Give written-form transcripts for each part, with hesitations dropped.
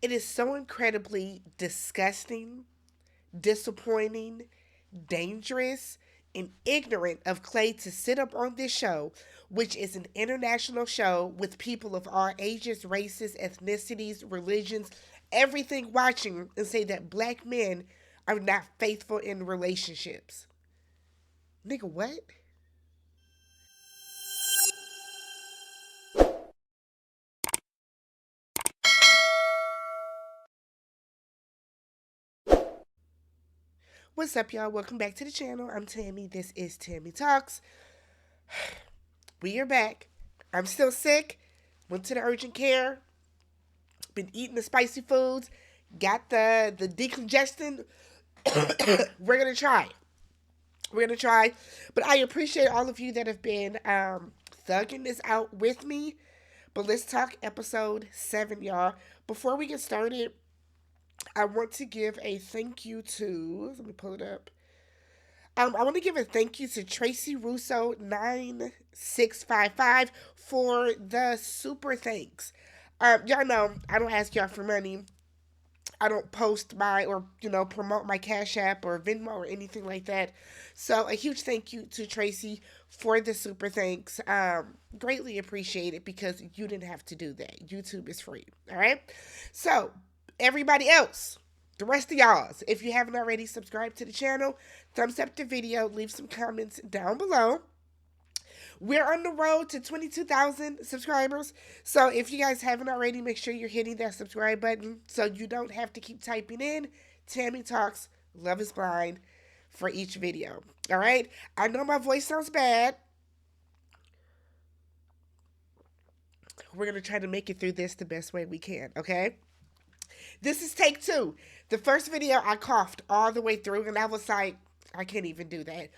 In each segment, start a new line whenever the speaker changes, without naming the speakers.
It is so incredibly disgusting, disappointing, dangerous, and ignorant of Clay to sit up on this show, which is an international show with people of all ages, races, ethnicities, religions, everything watching, and say that black men are not faithful in relationships. Nigga, what? What's up, y'all? Welcome back to the channel. I'm Tammy. This is Tammy Talks. We are back. I'm still sick. Went to the urgent care. Been eating the spicy foods. Got the decongestant. We're gonna try. We're gonna try. But I appreciate all of you that have been thugging this out with me. But let's talk episode 7, y'all. Before we get started, I want to give a thank you to. Let me pull it up. I want to give a thank you to Tracy Russo 9655 for the super thanks. Y'all know I don't ask y'all for money. I don't post my or promote my Cash App or Venmo or anything like that. So a huge thank you to Tracy for the super thanks. Greatly appreciate it because you didn't have to do that. YouTube is free. All right. So everybody else, the rest of y'all, if you haven't already subscribed to the channel, thumbs up the video, leave some comments down below. We're on the road to 22,000 subscribers. So if you guys haven't already, make sure you're hitting that subscribe button so you don't have to keep typing in Tammy Talks, Love is Blind for each video. All right? I know my voice sounds bad. We're going to try to make it through this the best way we can, okay? This is take 2. The first video, I coughed all the way through, and I was like, I can't even do that.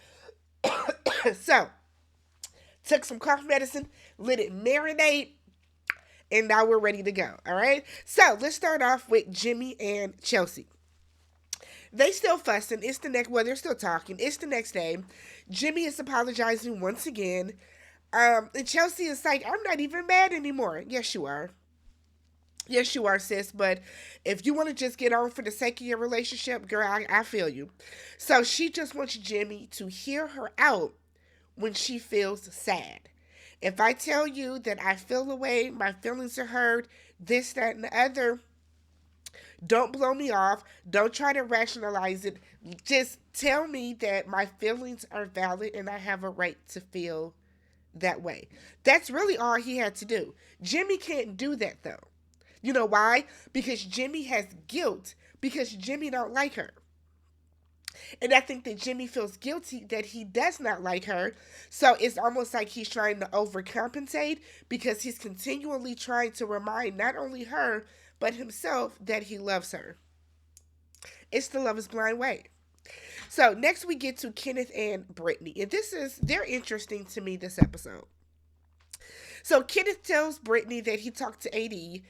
So, took some cough medicine, let it marinate, and now we're ready to go. All right. So let's start off with Jimmy and Chelsea. They still fussing. It's the next. Well, they're still talking. It's the next day. Jimmy is apologizing once again. And Chelsea is like, I'm not even mad anymore. Yes, you are. Yes, you are, sis. But if you want to just get on for the sake of your relationship, girl, I feel you. So she just wants Jimmy to hear her out when she feels sad. If I tell you that I feel away, my feelings are hurt, this, that, and the other, don't blow me off. Don't try to rationalize it. Just tell me that my feelings are valid and I have a right to feel that way. That's really all he had to do. Jimmy can't do that though. You know why? Because Jimmy has guilt because Jimmy don't like her. And I think that Jimmy feels guilty that he does not like her. So it's almost like he's trying to overcompensate because he's continually trying to remind not only her, but himself that he loves her. It's the Love is Blind way. So next we get to Kenneth and Brittany. And they're interesting to me this episode. So Kenneth tells Brittany that he talked to AD.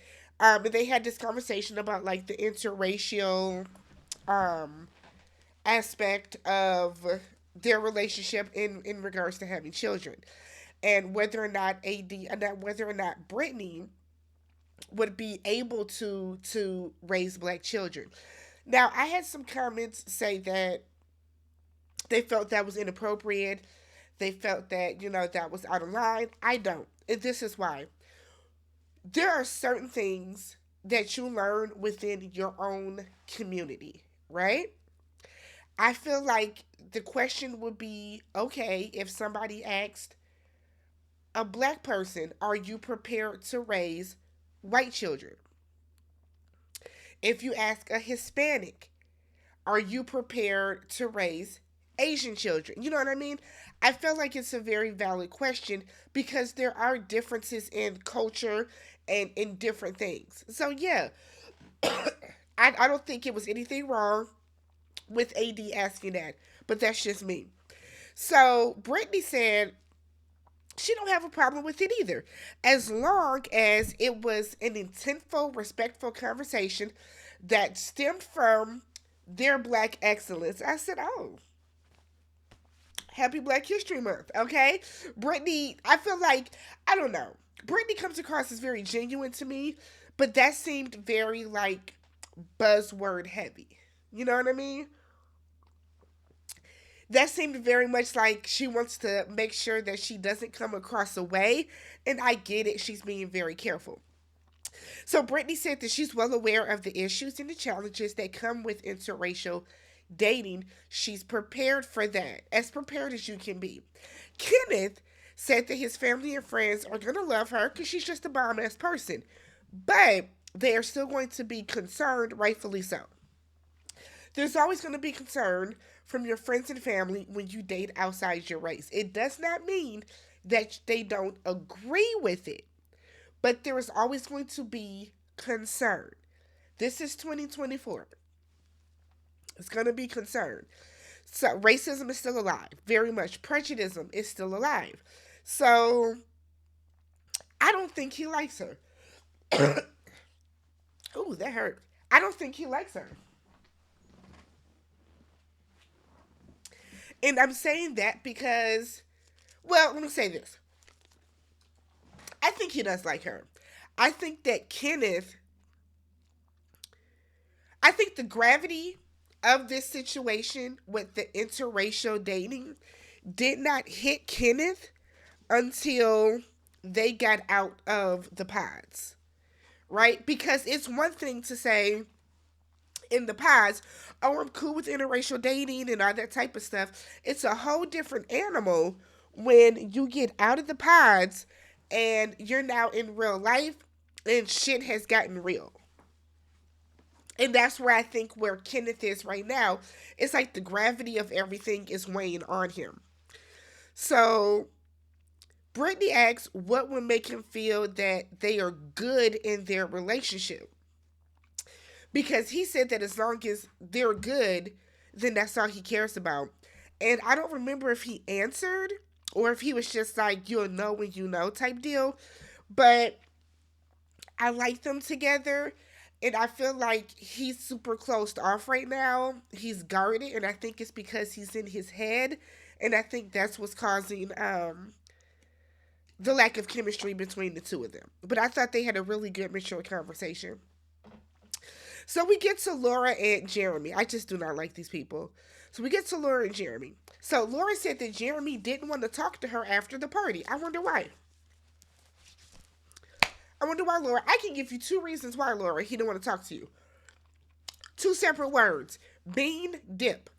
And they had this conversation about like the interracial aspect of their relationship in regards to having children, and whether or not whether or not Brittany would be able to raise black children. Now, I had some comments say that they felt that was inappropriate. They felt that that was out of line. I don't, and this is why. There are certain things that you learn within your own community, right? I feel like the question would be okay if somebody asked a black person, are you prepared to raise white children? If you ask a Hispanic, are you prepared to raise Asian children? You know what I mean? I feel like it's a very valid question because there are differences in culture and in different things. So, yeah, I don't think it was anything wrong with AD asking that, but that's just me. So Brittany said she don't have a problem with it either, as long as it was an intentful, respectful conversation that stemmed from their black excellence. I said, oh, happy Black History Month, okay? Brittany, I feel like, I don't know. Brittany comes across as very genuine to me, But that seemed very like buzzword heavy. You know what I mean? That seemed very much like she wants to make sure that she doesn't come across a way. And I get it. She's being very careful. So Brittany said that she's well aware of the issues and the challenges that come with interracial dating. She's prepared for that, as prepared as you can be. Kenneth said that his family and friends are going to love her because she's just a bomb ass person. But they are still going to be concerned, rightfully so. There's always going to be concern from your friends and family when you date outside your race. It does not mean that they don't agree with it, but there is always going to be concern. This is 2024. It's going to be concern. So racism is still alive, very much. Prejudice is still alive. So I don't think he likes her. Ooh, that hurt. I don't think he likes her. And I'm saying that because, well, let me say this. I think he does like her. I think that Kenneth, I think the gravity of this situation with the interracial dating did not hit Kenneth until they got out of the pods, right? Because it's one thing to say in the pods, oh, I'm cool with interracial dating and all that type of stuff. It's a whole different animal when you get out of the pods and you're now in real life and shit has gotten real. And that's where I think where Kenneth is right now. It's like the gravity of everything is weighing on him. So Brittany asks what would make him feel that they are good in their relationship. Because he said that as long as they're good, then that's all he cares about. And I don't remember if he answered or if he was just like, you'll know when you know type deal. But I like them together. And I feel like he's super closed off right now. He's guarded. And I think it's because he's in his head. And I think that's what's causing the lack of chemistry between the two of them. But I thought they had a really good, mature conversation. So we get to Laura and Jeremy. I just do not like these people. So we get to Laura and Jeremy. So Laura said that Jeremy didn't want to talk to her after the party. I wonder why. I wonder why, Laura. I can give you two reasons why, Laura, he didn't want to talk to you. Two separate words. Bean dip.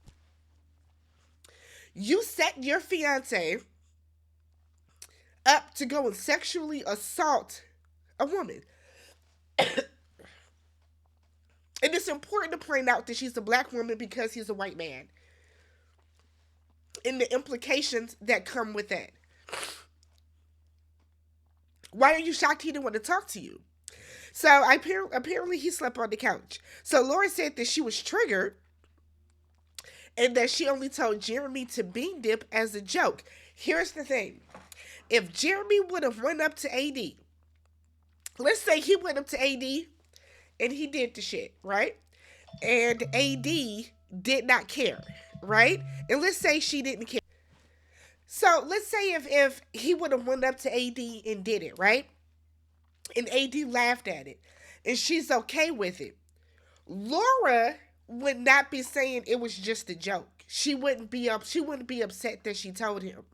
You set your fiance up to go and sexually assault a woman. And it's important to point out that she's a black woman because he's a white man. And the implications that come with that. Why are you shocked he didn't want to talk to you? So apparently he slept on the couch. So Laura said that she was triggered and that she only told Jeremy to bean dip as a joke. Here's the thing. If Jeremy would have went up to AD, let's say he went up to AD and he did the shit, right? And AD did not care, right? And let's say she didn't care. So let's say if he would have went up to AD and did it, right? And AD laughed at it. And she's okay with it. Laura would not be saying it was just a joke. She wouldn't be upset that she told him.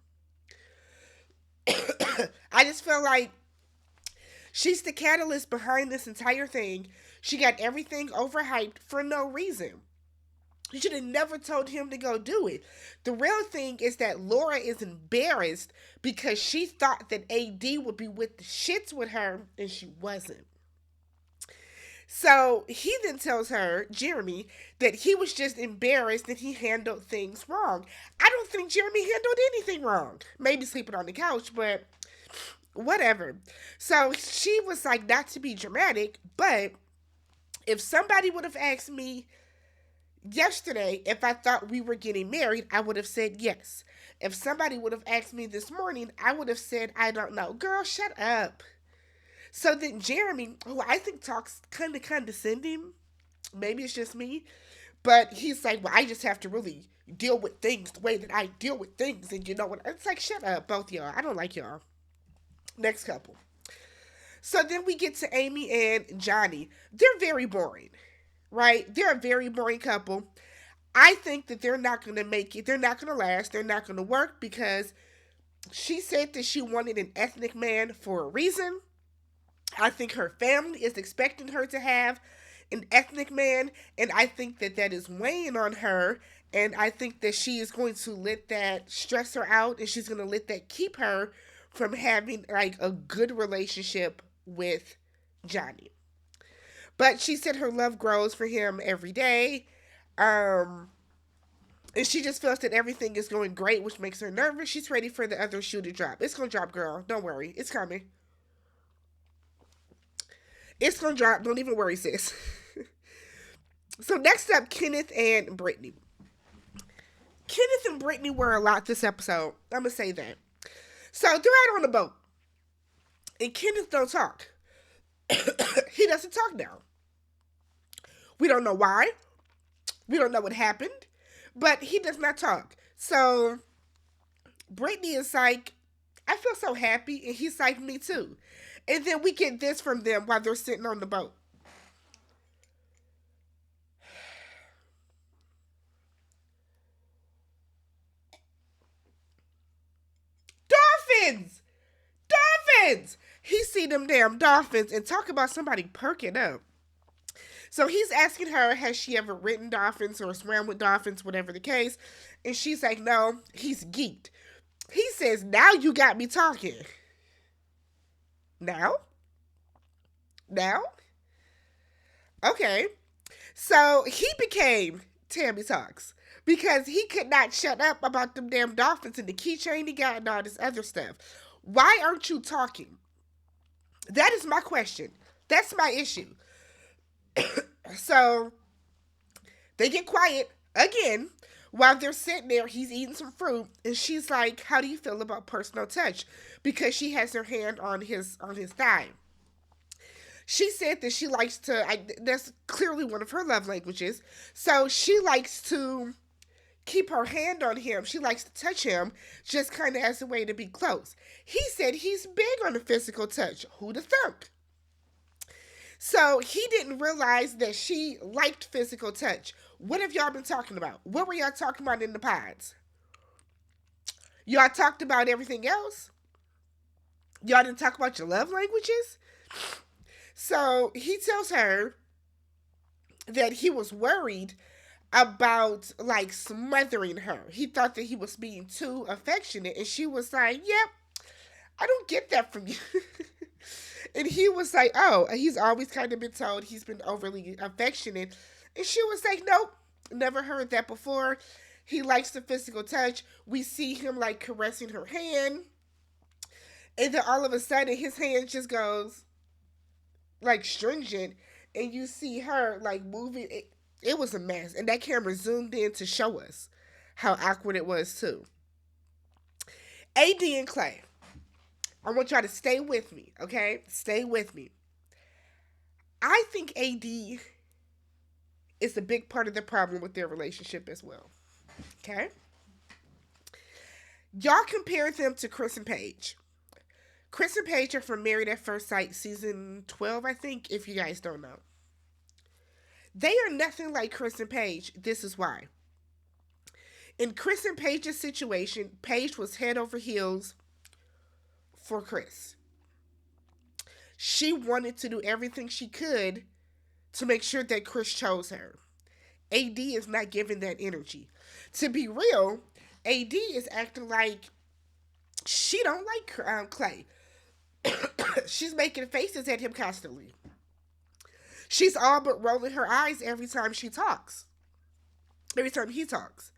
I just feel like she's the catalyst behind this entire thing. She got everything overhyped for no reason. You should have never told him to go do it. The real thing is that Laura is embarrassed because she thought that AD would be with the shits with her and she wasn't. So he then tells her, Jeremy, that he was just embarrassed that he handled things wrong. I don't think Jeremy handled anything wrong. Maybe sleeping on the couch, but whatever. So she was like, not to be dramatic, but if somebody would have asked me yesterday if I thought we were getting married, I would have said yes. If somebody would have asked me this morning, I would have said, I don't know. Girl, shut up. So then Jeremy, who I think talks kind of condescending, maybe it's just me, but he's like, well, I just have to really deal with things the way that I deal with things. And you know what? It's like, shut up, both y'all. I don't like y'all. Next couple. So then we get to Amy and Johnny. They're very boring, right? They're a very boring couple. I think that they're not going to make it. They're not going to last. They're not going to work because she said that she wanted an ethnic man for a reason. I think her family is expecting her to have an ethnic man, and I think that that is weighing on her. And I think that she is going to let that stress her out, and she's going to let that keep her from having like a good relationship with Johnny. But she said her love grows for him every day. Um, and she just feels that everything is going great, which makes her nervous. She's ready for the other shoe to drop. It's gonna drop, girl. Don't worry. It's coming. It's gonna drop. Don't even worry, sis. So next up, Kenneth and Brittany. Kenneth and Brittany were a lot this episode. I'm gonna say that. So they're out on the boat, and Kenneth don't talk. He doesn't talk now. We don't know why. We don't know what happened, but he does not talk. So Brittany is like, I feel so happy, and he's like, me too. And then we get this from them while they're sitting on the boat. Dolphins! Dolphins! He see them damn dolphins and talk about somebody perking up. So he's asking her, has she ever ridden dolphins or swam with dolphins, whatever the case? And she's like, no, he's geeked. He says, now you got me talking. Now? Now? Okay. So he became TammyTalks because he could not shut up about them damn dolphins and the keychain he got and all this other stuff. Why aren't you talking? That is my question. That's my issue. So they get quiet again while they're sitting there. He's eating some fruit, and she's like, "How do you feel about personal touch?" Because she has her hand on his thigh. She said that she likes to. That's clearly one of her love languages. So she likes to keep her hand on him. She likes to touch him, just kind of as a way to be close. He said he's big on the physical touch. Who'd have thunk? So he didn't realize that she liked physical touch. What have y'all been talking about? What were y'all talking about in the pods? Y'all talked about everything else? Y'all didn't talk about your love languages? So he tells her that he was worried about like smothering her. He thought that he was being too affectionate, and she was like, "Yep, I don't get that from you." And he was like, "Oh, he's always kind of been told he's been overly affectionate." And she was like, "Nope, never heard that before. He likes the physical touch." We see him like caressing her hand, and then all of a sudden his hand just goes like stringent, and you see her like moving. It was a mess, and that camera zoomed in to show us how awkward it was too. AD and Clay. I want y'all to stay with me, okay? Stay with me. I think AD is a big part of the problem with their relationship as well. Okay? Y'all compare them to Chris and Paige. Chris and Paige are from Married at First Sight, season 12, I think, if you guys don't know. They are nothing like Chris and Paige. This is why. In Chris and Paige's situation, Paige was head over heels for Chris. She wanted to do everything she could to make sure that Chris chose her. AD is not giving that energy. To be real, AD is acting like she don't like Clay. She's making faces at him constantly. She's all but rolling her eyes every time she talks. Every time he talks.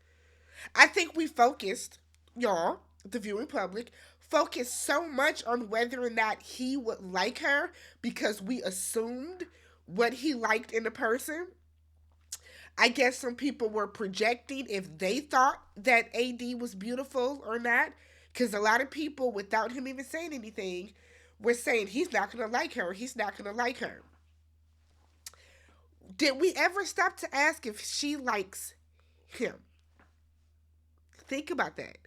I think we focused, y'all, the viewing public, focused so much on whether or not he would like her because we assumed what he liked in a person. I guess some people were projecting if they thought that AD was beautiful or not. Because a lot of people, without him even saying anything, were saying he's not going to like her. He's not going to like her. Did we ever stop to ask if she likes him? Think about that.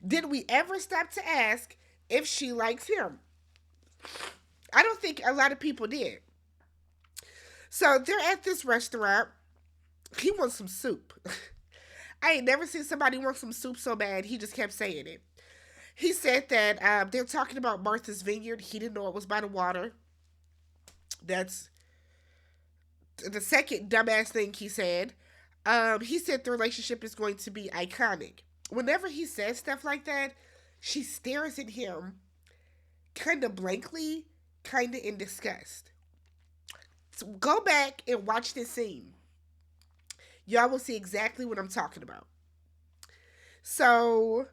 Did we ever stop to ask if she likes him? I don't think a lot of people did. So they're at this restaurant. He wants some soup. I ain't never seen somebody want some soup so bad. He just kept saying it. He said that they're talking about Martha's Vineyard. He didn't know it was by the water. That's the second dumbass thing he said. He said the relationship is going to be iconic. Whenever he says stuff like that, she stares at him kind of blankly, kind of in disgust. So go back and watch this scene. Y'all will see exactly what I'm talking about. So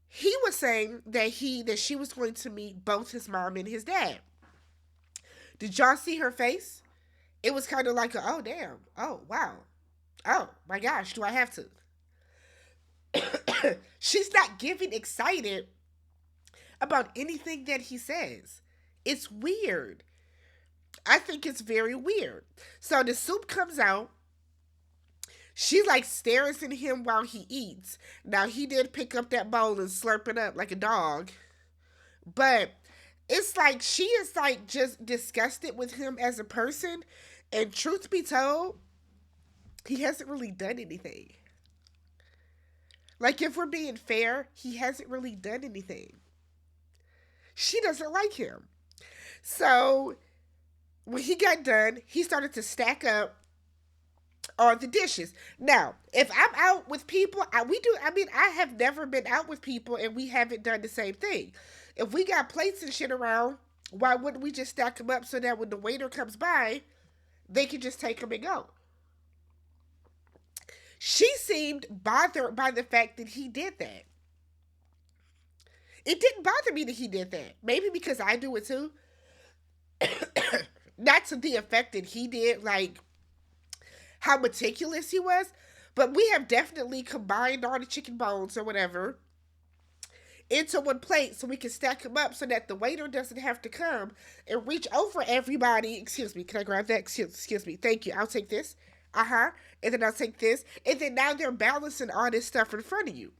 he was saying that she was going to meet both his mom and his dad. Did y'all see her face? It was kind of like, oh damn, oh wow, oh my gosh, do I have to? She's not giving excited about anything that he says. It's weird. I think it's very weird. So the soup comes out. She like stares at him while he eats. Now he did pick up that bowl and slurp it up like a dog. But it's like she is like just disgusted with him as a person. And truth be told, he hasn't really done anything. Like if we're being fair, he hasn't really done anything. She doesn't like him. So when he got done, he started to stack up all the dishes. Now, if I'm out with people, I have never been out with people and we haven't done the same thing. If we got plates and shit around, why wouldn't we just stack them up so that when the waiter comes by, they can just take them and go? She seemed bothered by the fact that he did that. It didn't bother me that he did that. Maybe because I do it too. Not to the effect that he did, like how meticulous he was, but we have definitely combined all the chicken bones or whatever into one plate so we can stack them up so that the waiter doesn't have to come and reach over everybody. Excuse me, can I grab that? Excuse me, thank you. I'll take this. And then I'll take this. And then now they're balancing all this stuff in front of you.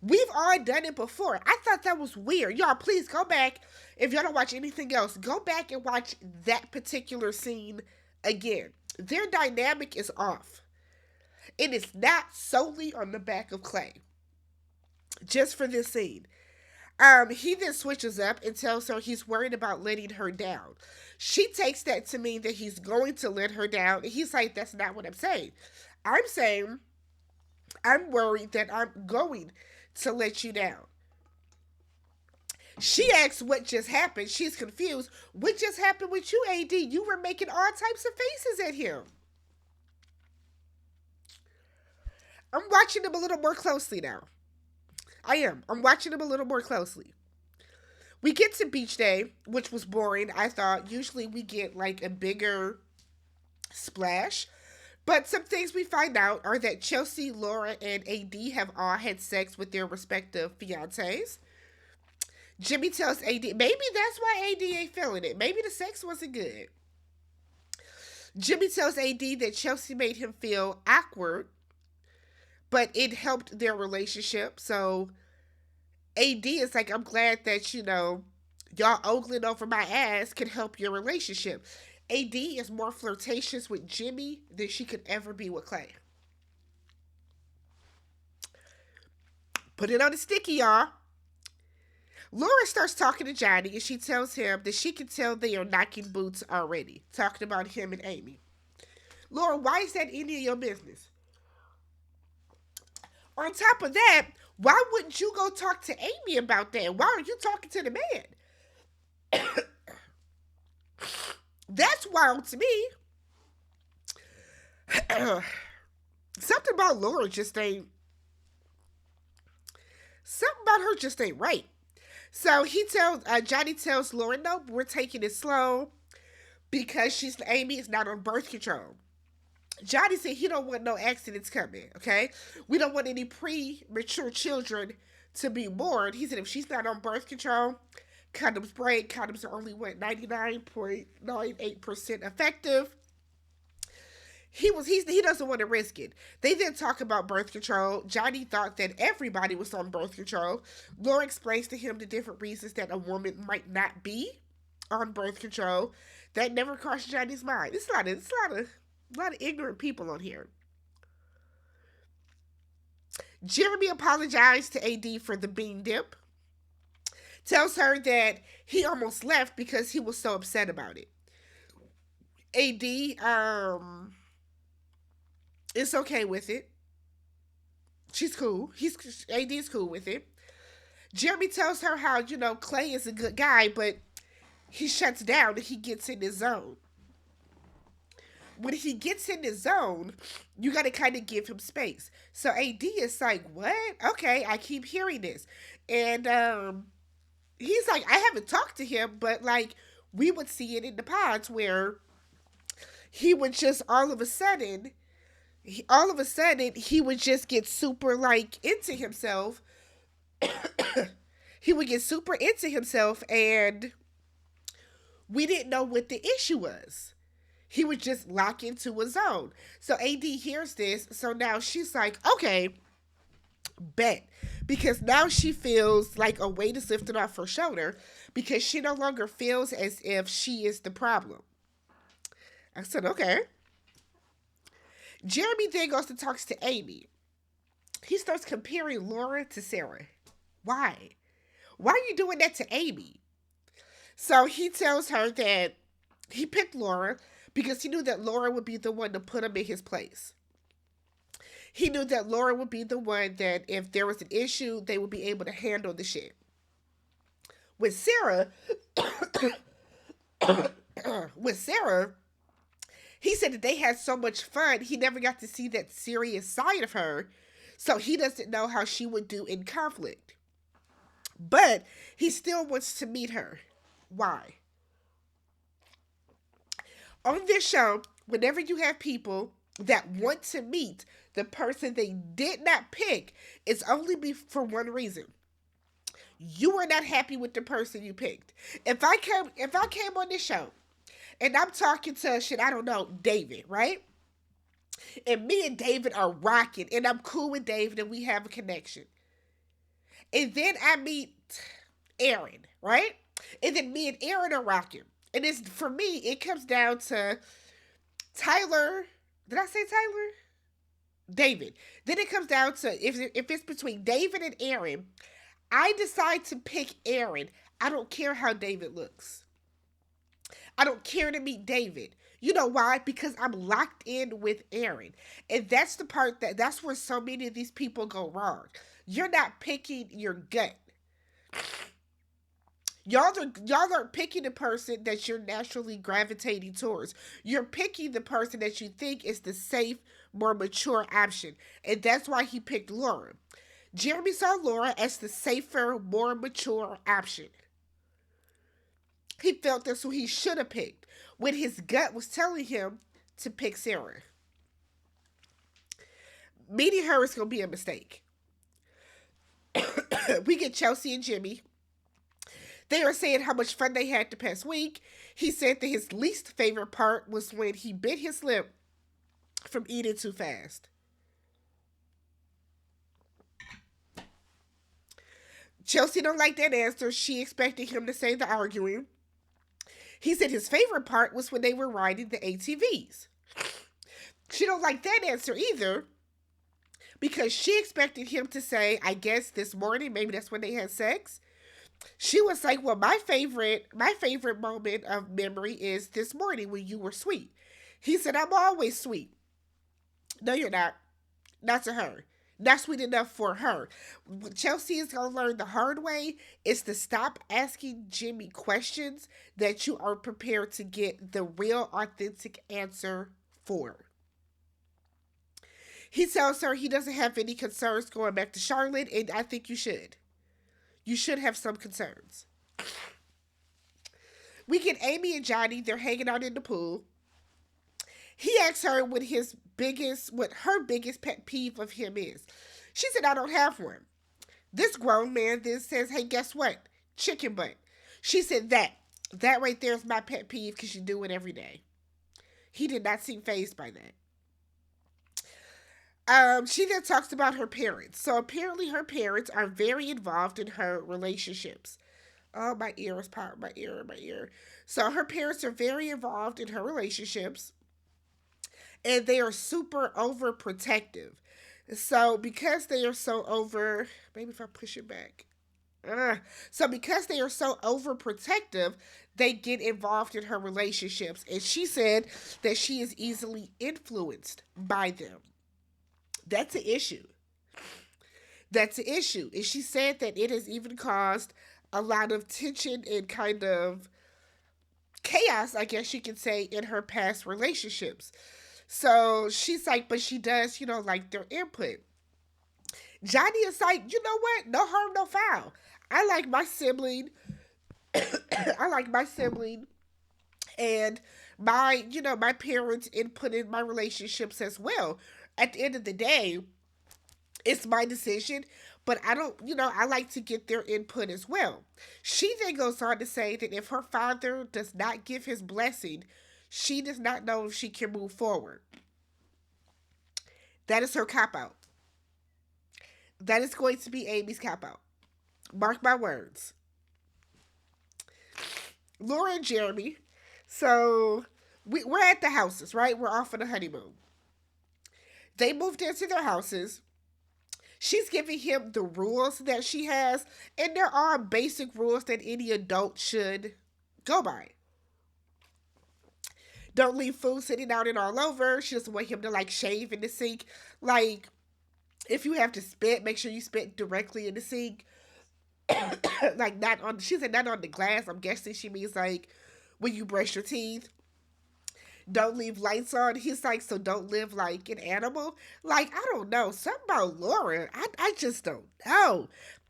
We've all done it before. I thought that was weird. Y'all, please go back. If y'all don't watch anything else, go back and watch that particular scene again. Their dynamic is off. It is not solely on the back of Clay. Just for this scene. He then switches up and tells her he's worried about letting her down. She takes that to mean that he's going to let her down. And he's like, that's not what I'm saying. I'm saying, I'm worried that I'm going to let you down. She asks what just happened. She's confused. What just happened with you, AD? You were making all types of faces at him. I'm watching him a little more closely now. I am. I'm watching him a little more closely. We get to beach day, which was boring. I thought usually we get like a bigger splash. But some things we find out are that Chelsea, Laura, and AD have all had sex with their respective fiancés. Jimmy tells AD, maybe that's why AD ain't feeling it. Maybe the sex wasn't good. Jimmy tells AD that Chelsea made him feel awkward, but it helped their relationship. So AD is like, I'm glad that, y'all ogling over my ass can help your relationship. AD is more flirtatious with Jimmy than she could ever be with Clay. Put it on the sticky, y'all. Laura starts talking to Johnny and she tells him that she can tell they are knocking boots already. Talking about him and Amy. Laura, why is that any of your business? On top of that, why wouldn't you go talk to Amy about that? Why are you talking to the man? That's wild to me. Something about Laura just ain't. Something about her just ain't right. So Johnny tells Laura, no, we're taking it slow because Amy is not on birth control. Johnny said he don't want no accidents coming, okay? We don't want any premature children to be born. He said if she's not on birth control, condoms break. Condoms are only, 99.98% effective. He doesn't want to risk it. They then talk about birth control. Johnny thought that everybody was on birth control. Laura explains to him the different reasons that a woman might not be on birth control. That never crossed Johnny's mind. A lot of ignorant people on here. Jeremy apologized to AD for the bean dip. Tells her that he almost left because he was so upset about it. AD is okay with it. She's cool. AD's cool with it. Jeremy tells her how, Clay is a good guy, but he shuts down and he gets in his zone. When he gets in his zone, you got to kind of give him space. So AD is like, what? Okay, I keep hearing this. And he's like, I haven't talked to him, but like, we would see it in the pods where he would just all of a sudden, he would just get super like into himself. He would get super into himself, and we didn't know what the issue was. He would just lock into a zone. So AD hears this. So now she's like, okay, bet. Because now she feels like a weight is lifted off her shoulder because she no longer feels as if she is the problem. I said, okay. Jeremy then goes to talk to Amy. He starts comparing Laura to Sarah. Why? Why are you doing that to Amy? So he tells her that he picked Laura because he knew that Laura would be the one to put him in his place. He knew that Laura would be the one that if there was an issue, they would be able to handle the shit. With Sarah, with Sarah, he said that they had so much fun, he never got to see that serious side of her, so he doesn't know how she would do in conflict. But he still wants to meet her. Why? On this show, whenever you have people that want to meet the person they did not pick, it's only for one reason. You are not happy with the person you picked. If I came on this show and I'm talking to I don't know, David, right? And me and David are rocking and I'm cool with David and we have a connection. And then I meet Aaron, right? And then me and Aaron are rocking. And it's, for me, it comes down to Tyler. Did I say Tyler? David. Then it comes down to if it's between David and Aaron, I decide to pick Aaron. I don't care how David looks. I don't care to meet David. You know why? Because I'm locked in with Aaron. And that's the part that's where so many of these people go wrong. You're not picking your gut. Y'all aren't picking the person that you're naturally gravitating towards. You're picking the person that you think is the safe, more mature option. And that's why he picked Laura. Jeremy saw Laura as the safer, more mature option. He felt that's who he should have picked when his gut was telling him to pick Sarah. Meeting her is going to be a mistake. We get Chelsea and Jimmy. They are saying how much fun they had the past week. He said that his least favorite part was when he bit his lip from eating too fast. Chelsea don't like that answer. She expected him to say the arguing. He said his favorite part was when they were riding the ATVs. She don't like that answer either because she expected him to say, I guess this morning, maybe that's when they had sex. She was like, well, my favorite moment of memory is this morning when you were sweet. He said, I'm always sweet. No, you're not. Not to her. Not sweet enough for her. What Chelsea is going to learn the hard way is to stop asking Jimmy questions that you are prepared to get the real, authentic answer for. He tells her he doesn't have any concerns going back to Charlotte, and I think you should. You should have some concerns. We get Amy and Johnny. They're hanging out in the pool. He asks her what her biggest pet peeve of him is. She said, I don't have one. This grown man then says, hey, guess what? Chicken butt. She said that right there is my pet peeve because you do it every day. He did not seem fazed by that. She then talks about her parents. So apparently, her parents are very involved in her relationships. Oh, my ear is popping. My ear. So her parents are very involved in her relationships, and they are super overprotective. So because they are so over, maybe if I push it back. So because they are so overprotective, they get involved in her relationships, and she said that she is easily influenced by them. That's an issue. That's an issue. And she said that it has even caused a lot of tension and kind of chaos, I guess you could say, in her past relationships. So she's like, but she does, like their input. Johnny is like, you know what? No harm, no foul. I like my sibling. I like my sibling and my parents input in my relationships as well. At the end of the day, it's my decision, but I don't, I like to get their input as well. She then goes on to say that if her father does not give his blessing, she does not know if she can move forward. That is her cop out. That is going to be Amy's cop out. Mark my words. Laura and Jeremy. So we're at the houses, right? We're off on a honeymoon. They moved into their houses. She's giving him the rules that she has, and there are basic rules that any adult should go by. Don't leave food sitting out and all over. She doesn't want him to like shave in the sink. Like, if you have to spit, make sure you spit directly in the sink. Like, not on, she said not on the glass. I'm guessing she means like when you brush your teeth. Don't leave lights on. He's like, so don't live like an animal. Like, I don't know. Something about Laura. I just don't know.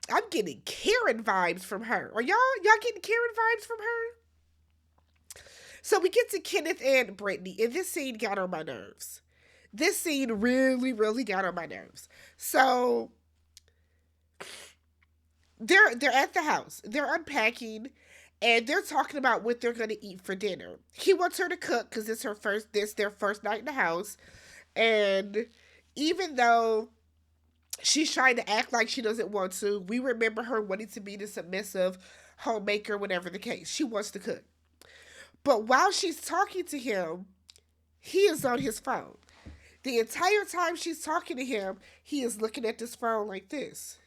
I'm getting Karen vibes from her. Are y'all getting Karen vibes from her? So we get to Kenneth and Brittany, and this scene got on my nerves. This scene really, really got on my nerves. So they're at the house. They're unpacking, and they're talking about what they're gonna eat for dinner. He wants her to cook because it's their first night in the house, and even though she's trying to act like she doesn't want to, we remember her wanting to be the submissive homemaker, whatever the case. She wants to cook. But while she's talking to him, he is on his phone. The entire time she's talking to him, he is looking at this phone like this.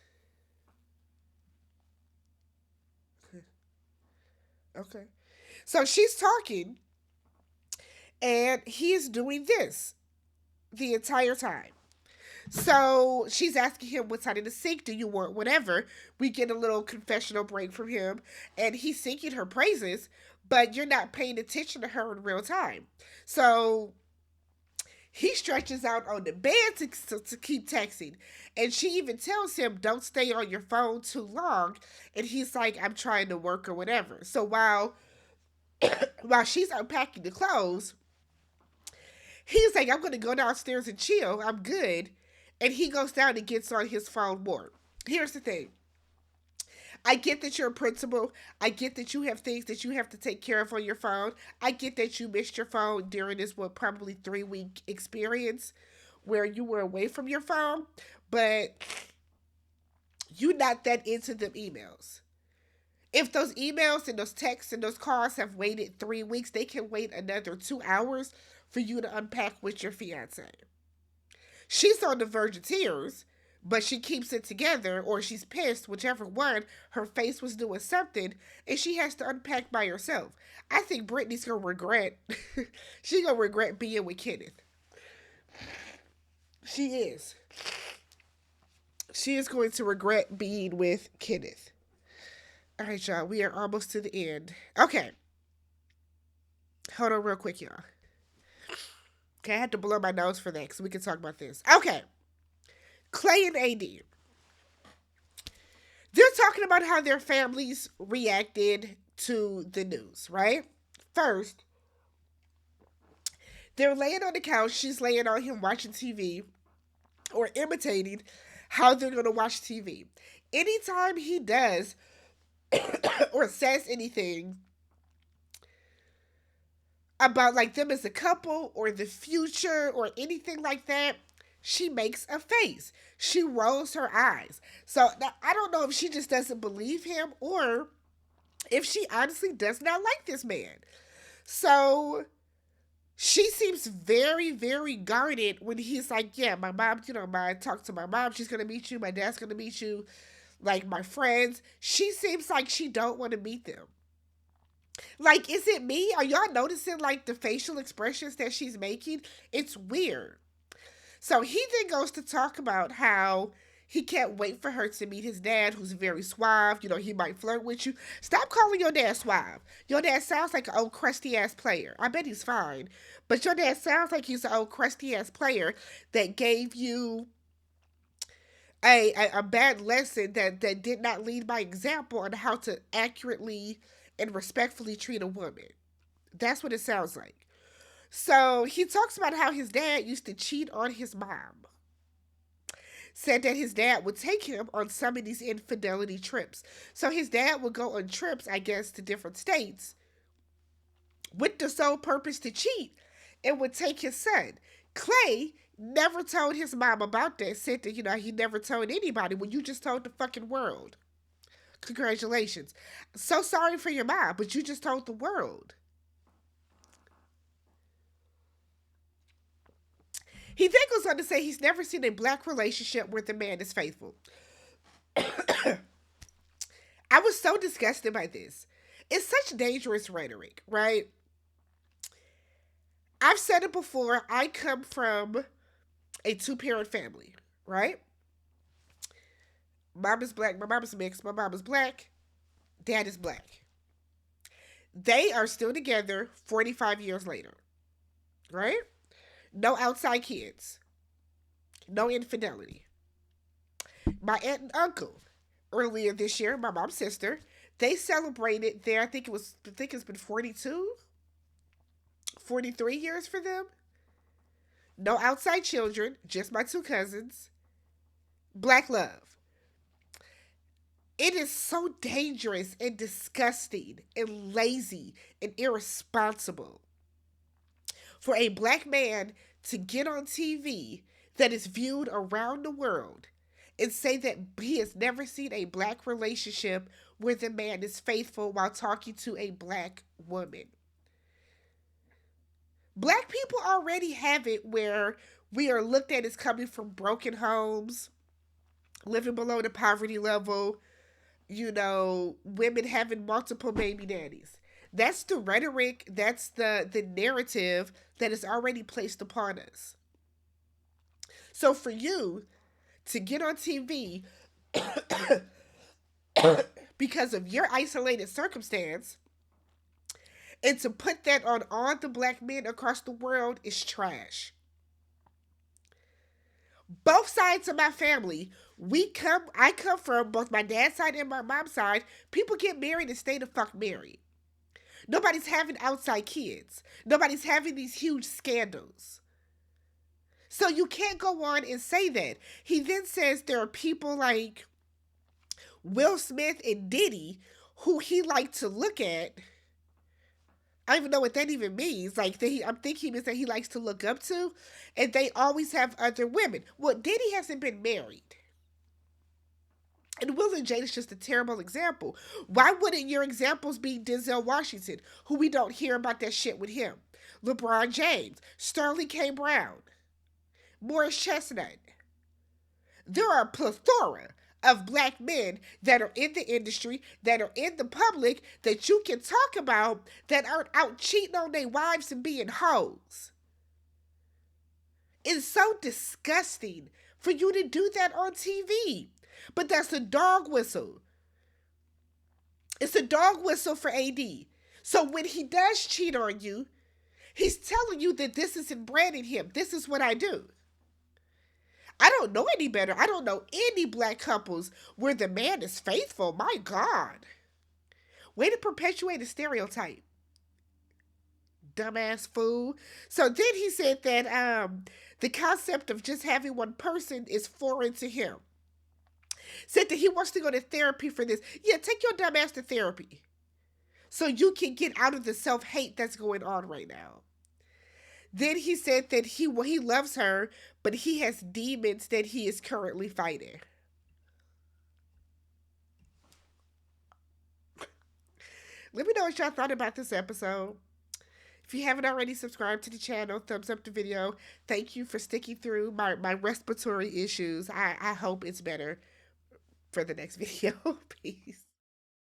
Okay. So she's talking, and he is doing this the entire time. So she's asking him what's out of the sink. Do you want whatever? We get a little confessional break from him, and he's singing her praises, but you're not paying attention to her in real time. So he stretches out on the bed to keep texting. And she even tells him, don't stay on your phone too long. And he's like, I'm trying to work or whatever. So while she's unpacking the clothes, he's like, I'm going to go downstairs and chill. I'm good. And he goes down and gets on his phone more. Here's the thing. I get that you're a principal. I get that you have things that you have to take care of on your phone. I get that you missed your phone during this, probably 3 week experience where you were away from your phone, but you're not that into them emails. If those emails and those texts and those calls have waited 3 weeks, they can wait another 2 hours for you to unpack with your fiance. She's on the verge of tears, but she keeps it together, or she's pissed, whichever one. Her face was doing something, and she has to unpack by herself. I think Brittany's gonna regret. She gonna regret being with Kenneth. She is. She is going to regret being with Kenneth. All right, y'all. We are almost to the end. Okay. Hold on real quick, y'all. Okay, I had to blow my nose for that so we can talk about this. Okay. Clay and AD. They're talking about how their families reacted to the news, right? First, they're laying on the couch. She's laying on him watching TV or imitating how they're going to watch TV. Anytime he does or says anything about like them as a couple or the future or anything like that, She makes a face. She rolls her eyes. So now, I don't know if she just doesn't believe him or if she honestly does not like this man. So she seems very, very guarded when he's like, yeah, my mom, I talk to my mom. She's going to meet you. My dad's going to meet you. Like my friends. She seems like she don't want to meet them. Like, is it me? Are y'all noticing like the facial expressions that she's making? It's weird. So he then goes to talk about how he can't wait for her to meet his dad, who's very suave. He might flirt with you. Stop calling your dad suave. Your dad sounds like an old crusty ass player. I bet he's fine. But your dad sounds like he's an old crusty ass player that gave you a bad lesson that did not lead by example on how to accurately and respectfully treat a woman. That's what it sounds like. So he talks about how his dad used to cheat on his mom. Said that his dad would take him on some of these infidelity trips. So his dad would go on trips, I guess, to different states with the sole purpose to cheat and would take his son. Clay never told his mom about that. Said that, he never told anybody. Well, you just told the fucking world. Congratulations. So sorry for your mom, but you just told the world. He then goes on to say he's never seen a black relationship where the man is faithful. I was so disgusted by this. It's such dangerous rhetoric, right? I've said it before. I come from a two-parent family, right? Mom is black. My mom is mixed. My mom is black. Dad is black. They are still together 45 years later, right? No outside kids. No infidelity. My aunt and uncle, earlier this year, my mom's sister, they celebrated their, I think it's been 42, 43 years for them. No outside children, just my two cousins. Black love. It is so dangerous and disgusting and lazy and irresponsible for a black man to get on TV that is viewed around the world and say that he has never seen a black relationship where the man is faithful while talking to a black woman. Black people already have it where we are looked at as coming from broken homes, living below the poverty level, women having multiple baby daddies. That's the rhetoric, that's the narrative that is already placed upon us. So for you to get on TV because of your isolated circumstance and to put that on all the black men across the world is trash. Both sides of my family, I come from both my dad's side and my mom's side. People get married and stay the fuck married. Nobody's having outside kids. Nobody's having these huge scandals. So you can't go on and say that. He then says there are people like Will Smith and Diddy who he liked to look at. I don't even know what that even means. Like, I'm thinking he means that he likes to look up to, and they always have other women. Well, Diddy hasn't been married. And Will and Jada is just a terrible example. Why wouldn't your examples be Denzel Washington, who we don't hear about that shit with him? LeBron James, Sterling K. Brown, Morris Chestnut. There are a plethora of black men that are in the industry, that are in the public, that you can talk about that aren't out cheating on their wives and being hoes. It's so disgusting for you to do that on TV. But that's a dog whistle. It's a dog whistle for AD. So when he does cheat on you, he's telling you that this is inbred in him. This is what I do. I don't know any better. I don't know any black couples where the man is faithful. My God. Way to perpetuate a stereotype. Dumbass fool. So then he said that the concept of just having one person is foreign to him. Said that he wants to go to therapy for this. Yeah, take your dumb ass to therapy so you can get out of the self-hate that's going on right now. Then he said that he loves her, but he has demons that he is currently fighting. Let me know what y'all thought about this episode. If you haven't already subscribed to the channel, thumbs up the video. Thank you for sticking through my respiratory issues. I hope it's better for the next video. Peace.